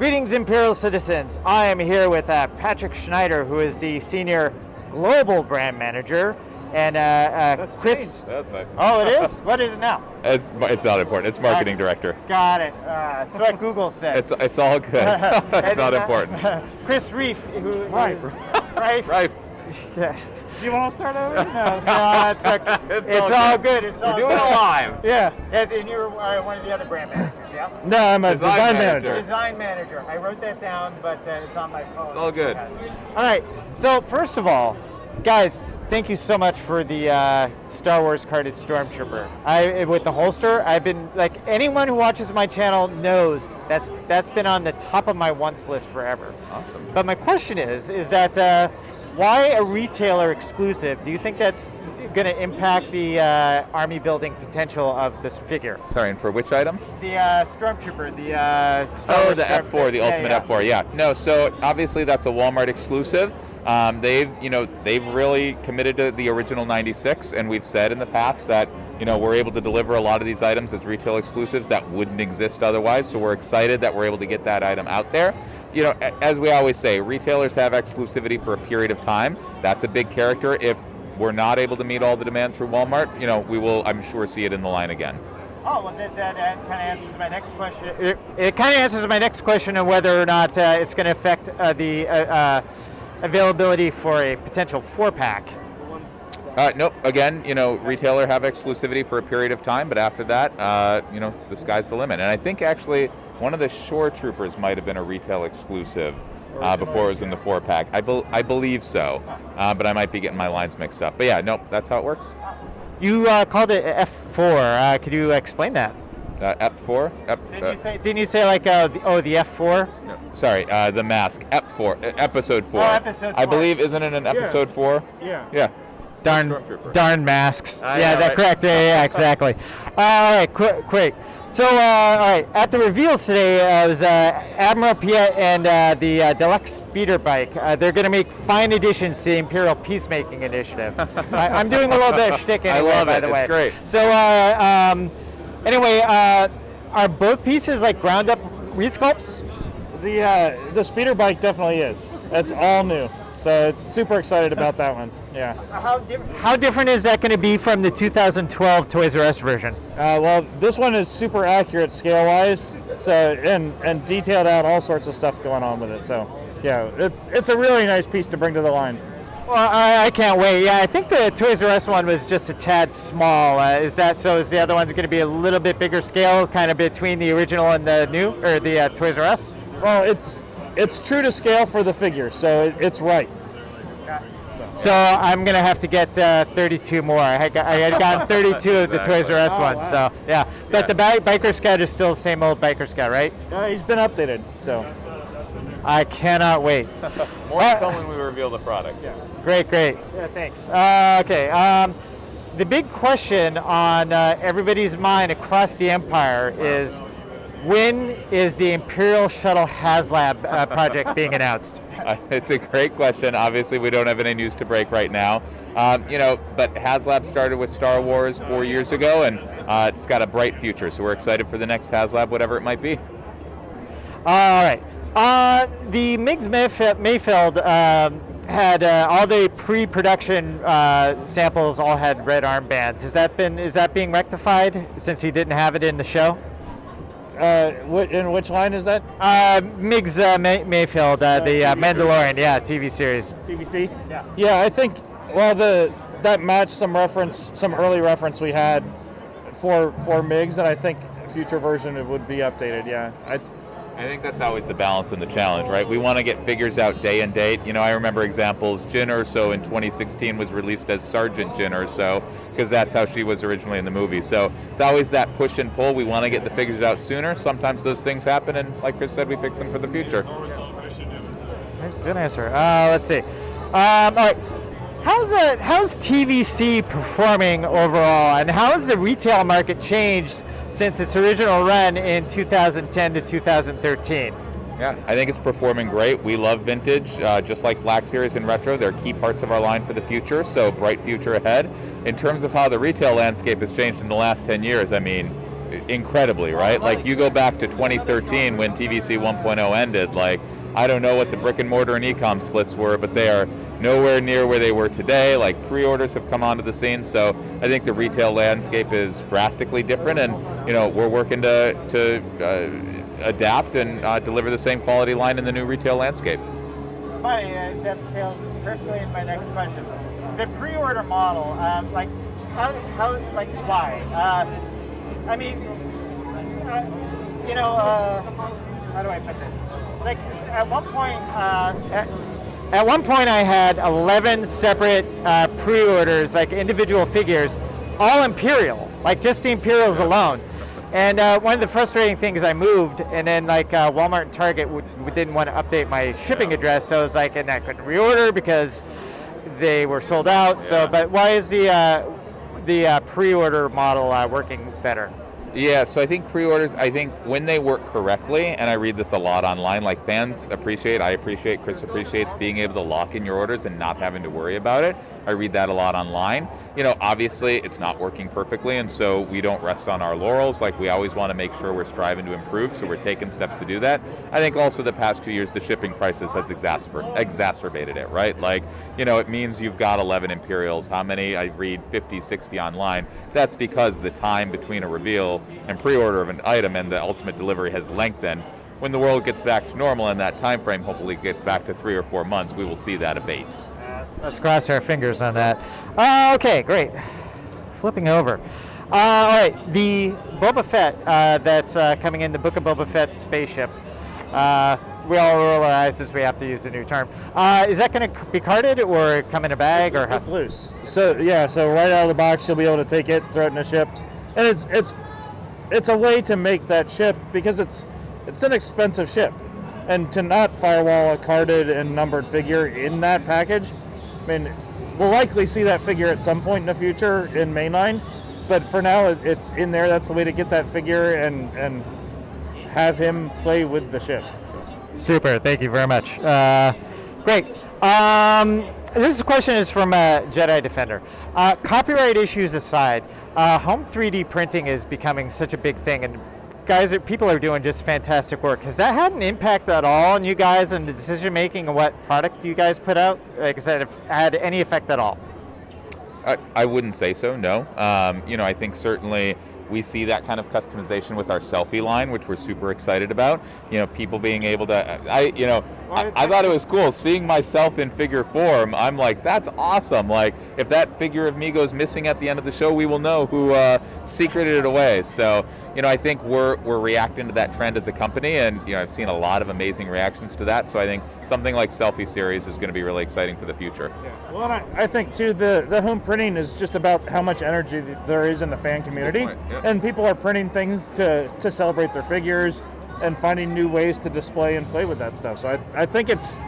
Greetings, Imperial citizens. I am here with Patrick Schneider, who is the Senior Global Brand Manager, and Chris. That's right. Oh, it is? What is it now? It's not important. It's Marketing Director. Got it. That's what Google said. It's all good. It's not important. Chris Reiff, who Reiff. Reiff. Yeah. Do you want to start over? No, it's all good. It's all We're doing good. it live. Yeah. Yes, and you're one of the other brand managers, yeah? No, I'm a design manager. Design manager. I wrote that down, but it's on my phone. It's all good. All right. So first of all, guys, thank you so much for the Star Wars carded Stormtrooper. With the holster, I've been like anyone who watches my channel knows that's been on the top of my wants list forever. Awesome. But my question is that why a retailer exclusive? Do you think that's going to impact the army building potential of this figure? Sorry, and for which item? The Stormtrooper, the Star Wars the F4, the Ultimate F4. Yeah. No, so obviously that's a Walmart exclusive. They've really committed to the original 96, and we've said in the past that we're able to deliver a lot of these items as retail exclusives that wouldn't exist otherwise. So we're excited that we're able to get that item out there. As we always say, retailers have exclusivity for a period of time. That's a big character. If we're not able to meet all the demand through Walmart, we will, I'm sure, see it in the line again. Oh, well, that kind of answers my next question. It kind of answers my next question on whether or not it's going to affect the availability for a potential 4-pack. Nope. Again, retailer have exclusivity for a period of time, but after that, the sky's the limit. And I think actually one of the Shore Troopers might have been a retail exclusive before it was in the 4-pack. I believe so, but I might be getting my lines mixed up. But yeah, nope, that's how it works. You called it F4. Could you explain that? F4? Didn't you say like the F4? No, sorry, the mask. F4, episode 4. Oh, episode 4. I believe, isn't it an episode 4? Yeah. Yeah. Darn masks. Yeah, yeah, that's right. correct. Yeah, exactly. All right, quick. So, all right, at the reveals today, it was Admiral Piet and the deluxe speeder bike. They're going to make fine additions to the Imperial Peacemaking Initiative. I'm doing a little bit of shtick anyway, I love by it. the way. It's great. So, anyway, are both pieces like ground up resculpts? The speeder bike definitely is. That's all new. So super excited about that one. Yeah. How different is that going to be from the 2012 Toys R Us version? Well, this one is super accurate scale-wise. So and detailed out all sorts of stuff going on with it. So yeah, it's a really nice piece to bring to the line. Well, I can't wait. Yeah, I think the Toys R Us one was just a tad small. Is that so? Is the other one going to be a little bit bigger scale, kind of between the original and the new, or the Toys R Us? Well, it's true to scale for the figure, so it's right. So I'm going to have to get 32 more. I had gotten 32 of the Toys R Us ones. Wow. So yeah, but the Biker Scout is still the same old Biker Scout, right? He's been updated, so. I cannot wait. More to come when we reveal the product. Yeah. Great. Yeah, thanks. Okay. The big question on everybody's mind across the Empire is, when is the Imperial Shuttle Haslab project being announced? It's a great question. Obviously, we don't have any news to break right now. But Haslab started with Star Wars 4 years ago, and it's got a bright future. So we're excited for the next Haslab, whatever it might be. All right. The Miggs Mayfield had all the pre-production samples all had red armbands. Is that being rectified since he didn't have it in the show? In which line is that? Miggs Mayfield, the Mandalorian, TV series. TVC? Yeah. Yeah, I think, that matched some early reference we had for Miggs, and I think a future version it would be updated, yeah. I think that's always the balance and the challenge, right? We want to get figures out day and date. I remember examples. Jyn Erso in 2016 was released as Sergeant Jyn Erso because that's how she was originally in the movie. So it's always that push and pull. We want to get the figures out sooner. Sometimes those things happen, and like Chris said, we fix them for the future. Good answer. Let's see. All right. How's TVC performing overall, and how has the retail market changed since its original run in 2010 to 2013? Yeah, I think it's performing great. We love vintage, just like Black Series and Retro. They're key parts of our line for the future, so bright future ahead. In terms of how the retail landscape has changed in the last 10 years, incredibly, right? Like you go back to 2013 when TVC 1.0 ended, like I don't know what the brick and mortar and e-com splits were, but they are nowhere near where they were today. Like pre-orders have come onto the scene, so I think the retail landscape is drastically different, and we're working to adapt and deliver the same quality line in the new retail landscape. Funny, that tails perfectly in my next question. The pre-order model, like how, like why? I mean, how do I put this? It's like at one point. At one point, I had 11 separate pre-orders, like individual figures, all Imperial, like just the Imperials alone. And one of the frustrating things, I moved, and then like Walmart and Target didn't want to update my shipping address, so I was like, and I couldn't reorder because they were sold out. Yeah. So, but why is the pre-order model working better? Yeah, so I think pre-orders, when they work correctly, and I read this a lot online, like fans appreciate, I appreciate, Chris appreciates being able to lock in your orders and not having to worry about it. I read that a lot online. Obviously it's not working perfectly, and so we don't rest on our laurels. Like we always want to make sure we're striving to improve, so we're taking steps to do that. I think also the past 2 years, the shipping crisis has exacerbated it, right? Like, it means you've got 11 Imperials. How many? I read 50, 60 online. That's because the time between a reveal and pre-order of an item and the ultimate delivery has lengthened. When the world gets back to normal and that time frame hopefully gets back to 3 or 4 months, we will see that abate. Let's cross our fingers on that. Okay, great. Flipping over. All right, the Boba Fett that's coming in, the Book of Boba Fett spaceship. We all roll our eyes as we have to use a new term. Is that going to be carted or come in a bag? It's loose. So right out of the box, you'll be able to take it, throw it in a ship, and it's a way to make that ship, because it's an expensive ship, and to not firewall a carded and numbered figure in that package. I mean, we'll likely see that figure at some point in the future in mainline, but for now it's in there. That's the way to get that figure and have him play with the ship. Super, thank you very much. Great. This question is from Jedi Defender. Copyright issues aside, home 3D printing is becoming such a big thing, and people are doing just fantastic work. Has that had an impact at all on you guys and the decision making and what product you guys put out? Like I said, had any effect at all? I wouldn't say so, no. I think certainly we see that kind of customization with our selfie line, which we're super excited about. People being able to, I thought it was cool seeing myself in figure form. I'm like, that's awesome. Like, if that figure of me goes missing at the end of the show, we will know who secreted it away. So, I think we're reacting to that trend as a company, and I've seen a lot of amazing reactions to that. So I think something like Selfie Series is going to be really exciting for the future. Yeah. Well, and I think too, the home printing is just about how much energy there is in the fan community, and people are printing things to celebrate their figures and finding new ways to display and play with that stuff. So I think it's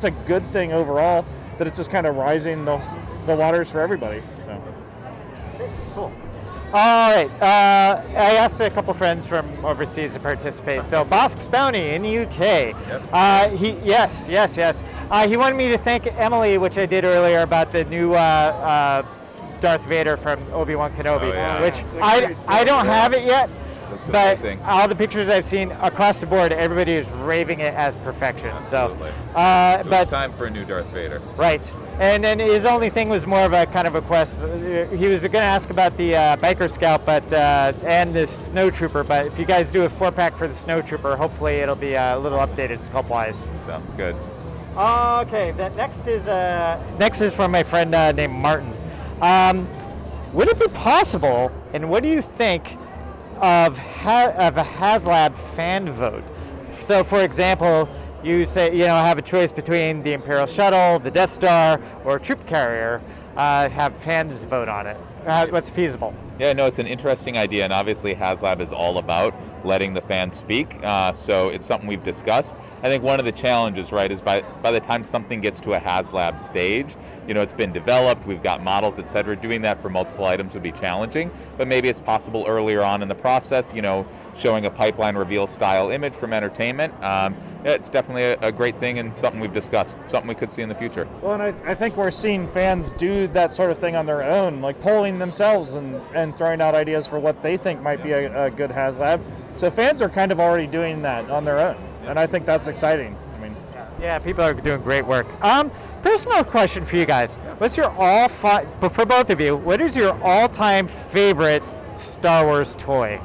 a good thing overall that it's just kind of rising the waters for everybody. So. Cool. All right. I asked a couple friends from overseas to participate. So Bosk's Bounty in the UK. Yep. Yes. He wanted me to thank Emily, which I did earlier, about the new Darth Vader from Obi-Wan Kenobi, which I don't have it yet. But amazing. All the pictures I've seen across the board, everybody is raving it as perfection. Absolutely. So, it was time for a new Darth Vader. Right. And then his only thing was more of a kind of a quest. He was going to ask about the Biker Scout, and the Snowtrooper. But if you guys do a 4-pack for the Snowtrooper, hopefully it'll be a little updated sculpt-wise. Sounds good. Okay. That next is from my friend named Martin. Would it be possible? And what do you think of a Haslab fan vote? So, for example, you say have a choice between the Imperial Shuttle, the Death Star, or a troop carrier. Have fans vote on it. What's feasible? Yeah, no, it's an interesting idea, and obviously Haslab is all about letting the fans speak. So it's something we've discussed. I think one of the challenges, right, is by the time something gets to a Haslab stage, it's been developed, we've got models, etc. Doing that for multiple items would be challenging, but maybe it's possible earlier on in the process, showing a pipeline reveal style image from entertainment. It's definitely a great thing and something we've discussed, something we could see in the future. Well, and I think we're seeing fans do that sort of thing on their own, like polling themselves and throwing out ideas for what they think might be a good Haslab. So fans are kind of already doing that on their own, and I think that's exciting. I mean, yeah, people are doing great work. Personal question for you guys: what's your but for both of you, what is your all-time favorite Star Wars toy?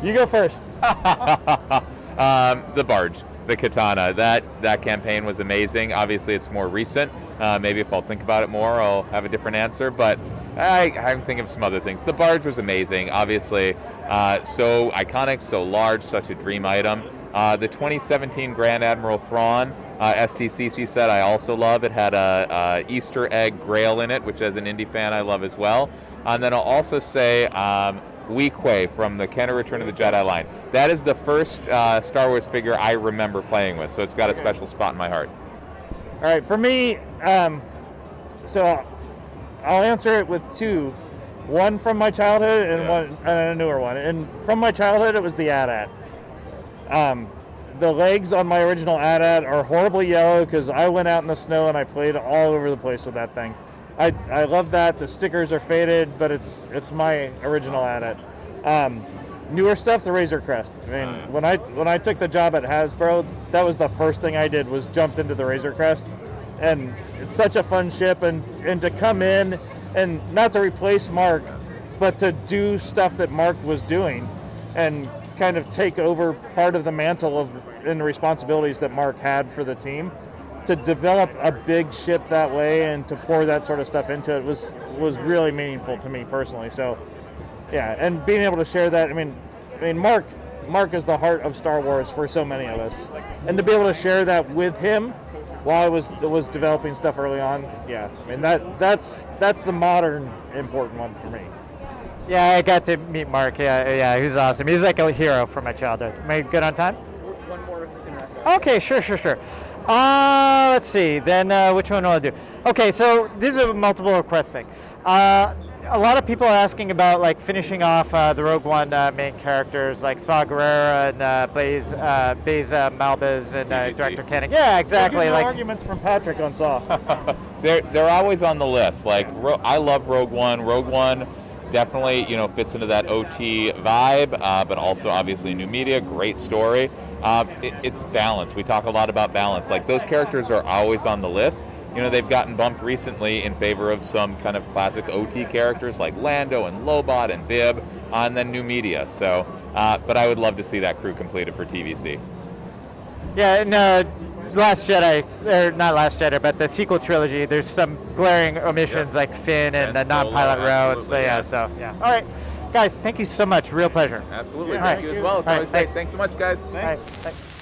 you go first. The barge, the katana. That campaign was amazing. Obviously, it's more recent. Maybe if I'll think about it more, I'll have a different answer. But I'm thinking of some other things. The barge was amazing. Obviously, so iconic, so large, such a dream item. The 2017 Grand Admiral Thrawn SDCC set I also love. It had a Easter egg grail in it, which as an indie fan I love as well. And then I'll also say Weequay from the Kenner Return of the Jedi line. That is the first Star Wars figure I remember playing with, so it's got a special spot in my heart. All right, for me, so I'll answer it with two. One from my childhood and one and a newer one. And from my childhood, it was the AT-AT. The legs on my original AT-AT are horribly yellow because I went out in the snow and I played all over the place with that thing. I love that. The stickers are faded, but it's my original AT-AT. Newer stuff, the Razor Crest. I mean, when I took the job at Hasbro, that was the first thing I did was jumped into the Razor Crest, and it's such a fun ship. And to come in and not to replace Mark, but to do stuff that Mark was doing, and kind of take over part of the mantle and the responsibilities that Mark had for the team. To develop a big ship that way and to pour that sort of stuff into it was really meaningful to me personally. So, yeah, and being able to share that. I mean, Mark is the heart of Star Wars for so many of us, and to be able to share that with him while I was developing stuff early on. Yeah, I mean that's the modern important one for me. Yeah, I got to meet Mark. Yeah, he was awesome. He's like a hero from my childhood. Am I good on time? One more if you can wrap up. Okay, sure. Let's see. Then which one will I do? Okay, so this is a multiple request thing. A lot of people are asking about like finishing off the Rogue One main characters like Saw Gerrera and Baze Malbez and Director Koenig. Yeah, exactly. Like Like arguments from Patrick on Saw. They're always on the list. Like I love Rogue One. Rogue One definitely fits into that OT vibe, but also obviously new media, great story. It's balance. We talk a lot about balance. Like those characters are always on the list. They've gotten bumped recently in favor of some kind of classic OT characters like Lando and Lobot and Bib, and then new media. So, but I would love to see that crew completed for TVC. yeah, and Last Jedi, or not Last Jedi, but the sequel trilogy. There's some glaring omissions like Finn and the Solo, non-pilot row. And so absolutely, yeah. All right, guys, thank you so much. Real pleasure. Absolutely. Yeah. Thank you as well. It's All right, always great. thanks. Thanks so much, guys. All right, thanks.